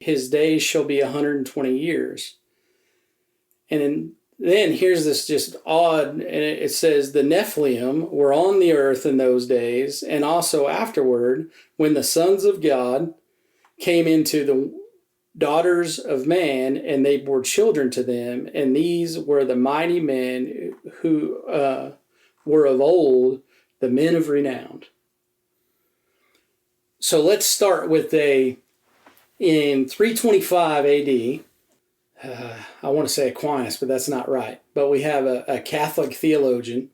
His days shall be 120 years. And then here's this just odd, and it says, the Nephilim were on the earth in those days, and also afterward, when the sons of God came into the daughters of man, and they bore children to them, and these were the mighty men who were of old, the men of renown. So let's start with in 325 AD, I want to say Aquinas, but that's not right. But we have a Catholic theologian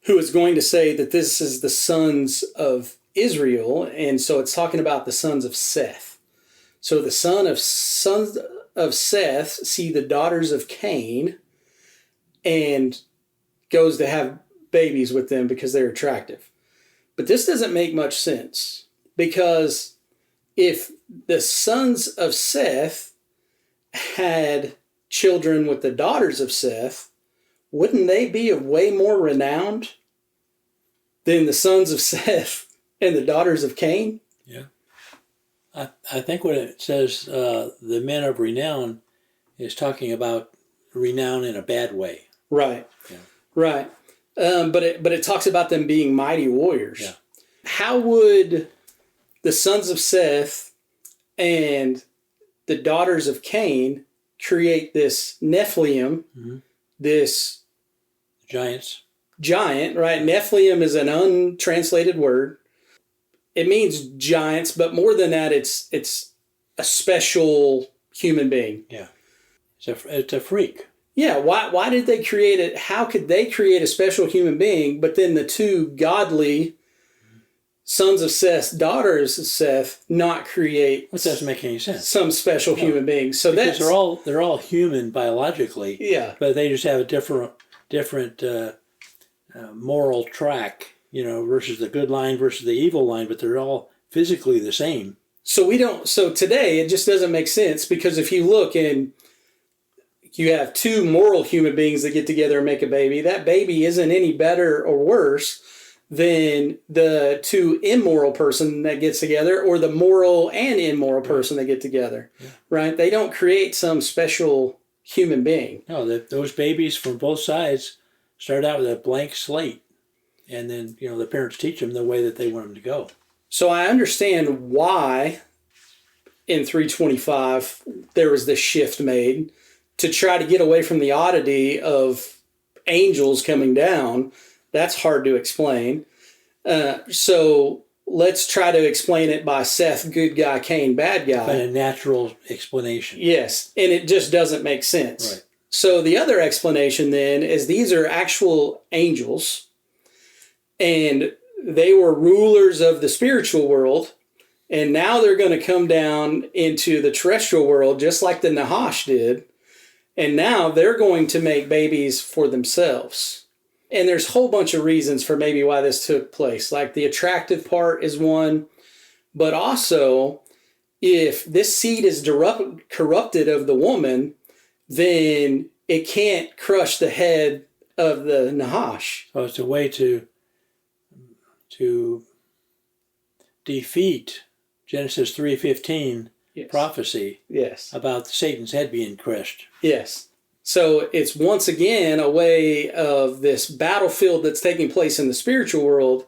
who is going to say that this is the sons of Israel, and so it's talking about the sons of Seth. So the sons of Seth see the daughters of Cain and goes to have babies with them because they're attractive. But this doesn't make much sense, because if the sons of Seth had children with the daughters of Seth, wouldn't they be of way more renowned than the sons of Seth and the daughters of Cain? Yeah. I think when it says the men of renown is talking about renown in a bad way. Right. Yeah. Right. But it talks about them being mighty warriors. Yeah. How would the sons of Seth and the daughters of Cain create this Nephilim, this giant, right? Nephilim is an untranslated word. It means giants, but more than that, it's a special human being. Yeah. It's a freak. Yeah, why did they create it? How could they create a special human being, but then the two godly sons of Seth, daughters of Seth, not create? That doesn't make any sense. Some special human being. So because they're all human biologically. Yeah. But they just have a different moral track, versus the good line versus the evil line. But they're all physically the same. So today it just doesn't make sense, because if you look and you have two moral human beings that get together and make a baby, that baby isn't any better or worse than the two immoral person that gets together, or the moral and immoral person that get together, right? They don't create some special human being. No, those babies from both sides start out with a blank slate, and then the parents teach them the way that they want them to go. So I understand why in 325 there was this shift made to try to get away from the oddity of angels coming down. That's hard to explain. So let's try to explain it by Seth, good guy, Cain, bad guy. But a natural explanation. Yes, and it just doesn't make sense. Right. So the other explanation then is these are actual angels, and they were rulers of the spiritual world, and now they're going to come down into the terrestrial world just like the Nahash did, and now they're going to make babies for themselves. And there's a whole bunch of reasons for maybe why this took place. Like the attractive part is one, but also if this seed is corrupted of the woman, then it can't crush the head of the Nahash. So it's a way to defeat Genesis 3:15 prophecy about Satan's head being crushed. Yes. So it's once again a way of this battlefield that's taking place in the spiritual world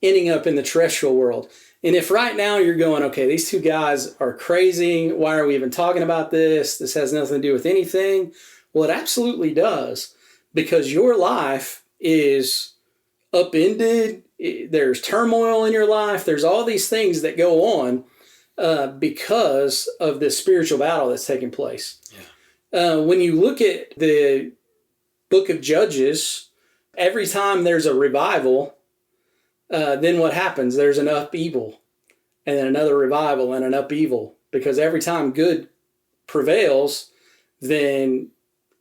ending up in the terrestrial world. And if right now you're going, okay, these two guys are crazy, why are we even talking about this? This has nothing to do with anything. Well, it absolutely does, because your life is upended. There's turmoil in your life. There's all these things that go on because of this spiritual battle that's taking place. When you look at the book of Judges, every time there's a revival, then what happens? There's an upheaval, and then another revival and an upheaval, because every time good prevails, then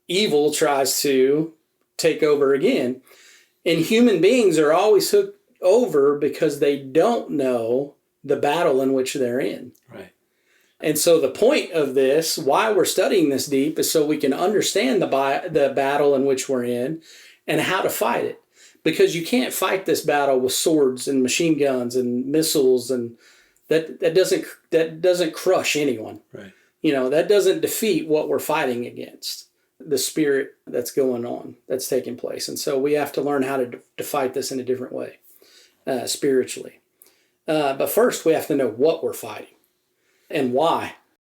evil tries to take over again. And human beings are always hooked over because they don't know the battle in which they're in. Right. And so the point of this, why we're studying this deep, is so we can understand the battle in which we're in and how to fight it. Because you can't fight this battle with swords and machine guns and missiles and That doesn't crush anyone. Right. That doesn't defeat what we're fighting against, the spirit that's going on, that's taking place. And so we have to learn how to fight this in a different way, spiritually. But first, we have to know what we're fighting and why